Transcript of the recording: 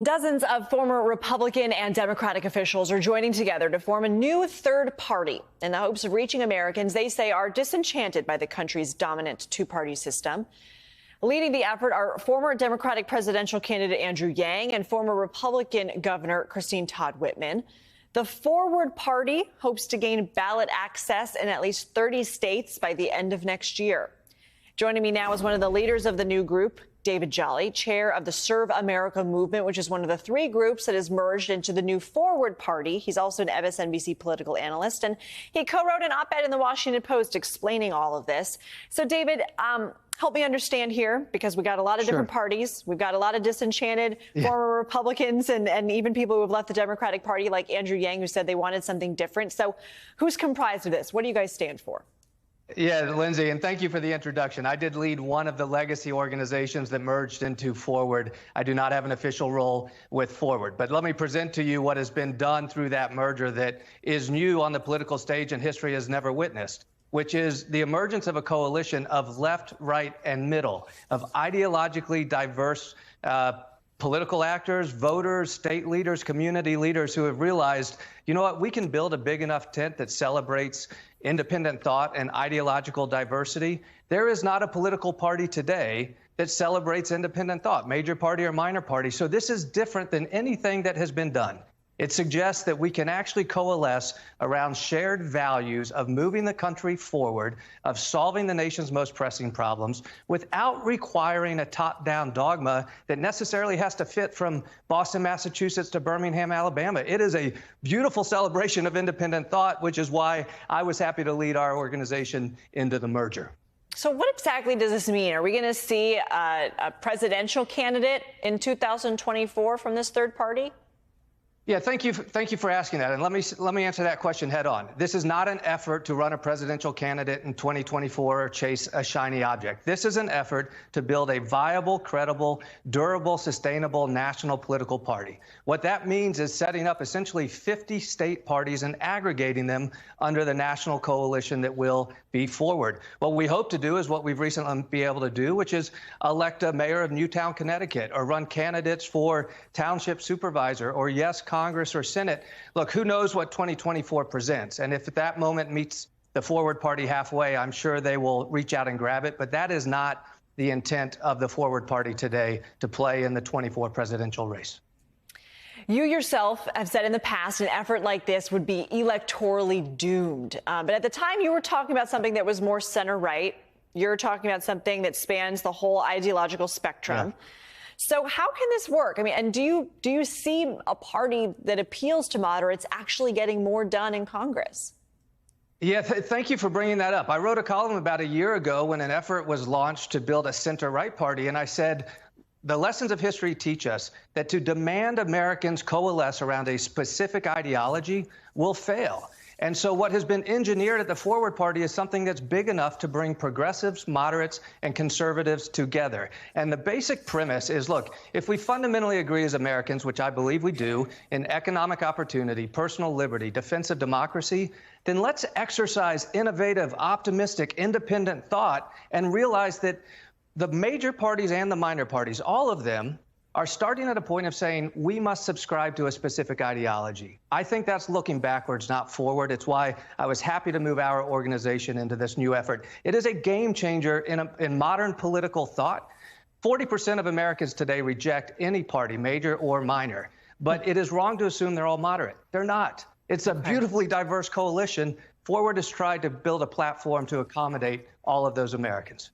Dozens of former Republican and Democratic officials are joining together to form a new third party in the hopes of reaching Americans they say are disenchanted by the country's dominant two-party system. Leading the effort are former Democratic presidential candidate Andrew Yang and former Republican Governor Christine Todd Whitman. The Forward Party hopes to gain ballot access in at least 30 states by the end of next year. Joining me now is one of the leaders of the new group, David Jolly, chair of the Serve America movement, which is one of the three groups that has merged into the new Forward Party. He's also an MSNBC political analyst, and he co-wrote an op-ed in the Washington Post explaining all of this. So, David, help me understand here, because we got a lot of different parties. We've got a lot of disenchanted former Republicans and even people who have left the Democratic Party, like Andrew Yang, who said they wanted something different. So who's comprised of this? What do you guys stand for? Yeah, Lindsay, and thank you for the introduction. I did lead one of the legacy organizations that merged into Forward. I do not have an official role with Forward, but let me present to you what has been done through that merger that is new on the political stage and history has never witnessed, which is the emergence of a coalition of left, right, and middle, of ideologically diverse political actors, voters, state leaders, community leaders who have realized, you know what, we can build a big enough tent that celebrates independent thought and ideological diversity. There is not a political party today that celebrates independent thought, major party or minor party. So this is different than anything that has been done. It suggests that we can actually coalesce around shared values of moving the country forward, of solving the nation's most pressing problems, without requiring a top-down dogma that necessarily has to fit from Boston, Massachusetts to Birmingham, Alabama. It is a beautiful celebration of independent thought, which is why I was happy to lead our organization into the merger. So what exactly does this mean? Are we going to see a presidential candidate in 2024 from this third party? Yeah, thank you for asking that. And let me answer that question head on. This is not an effort to run a presidential candidate in 2024 or chase a shiny object. This is an effort to build a viable, credible, durable, sustainable national political party. What that means is setting up essentially 50 state parties and aggregating them under the national coalition that will be Forward. What we hope to do is what we've recently been able to do, which is elect a mayor of Newtown, Connecticut, or run candidates for township supervisor, or yes, Congress or Senate. Look, who knows what 2024 presents? And if at that moment meets the Forward Party halfway, I'm sure they will reach out and grab it. But that is not the intent of the Forward Party today, to play in the 24 presidential race. You yourself have said in the past an effort like this would be electorally doomed. But at the time, you were talking about something that was more center-right. You're talking about something that spans the whole ideological spectrum. Yeah. So how can this work? I mean, and do you see a party that appeals to moderates actually getting more done in Congress? Yeah, thank you for bringing that up. I wrote a column about a year ago when an effort was launched to build a center-right party, and I said, the lessons of history teach us that to demand Americans coalesce around a specific ideology will fail. And so what has been engineered at the Forward Party is something that's big enough to bring progressives, moderates, and conservatives together. And the basic premise is, look, if we fundamentally agree as Americans, which I believe we do, in economic opportunity, personal liberty, defense of democracy, then let's exercise innovative, optimistic, independent thought and realize that the major parties and the minor parties, all of them, are starting at a point of saying we must subscribe to a specific ideology. I think that's looking backwards, not forward. It's why I was happy to move our organization into this new effort. It is a game changer in modern political thought. 40% of Americans today reject any party, major or minor. But it is wrong to assume they're all moderate. They're not. It's a beautifully diverse coalition. Forward has tried to build a platform to accommodate all of those Americans.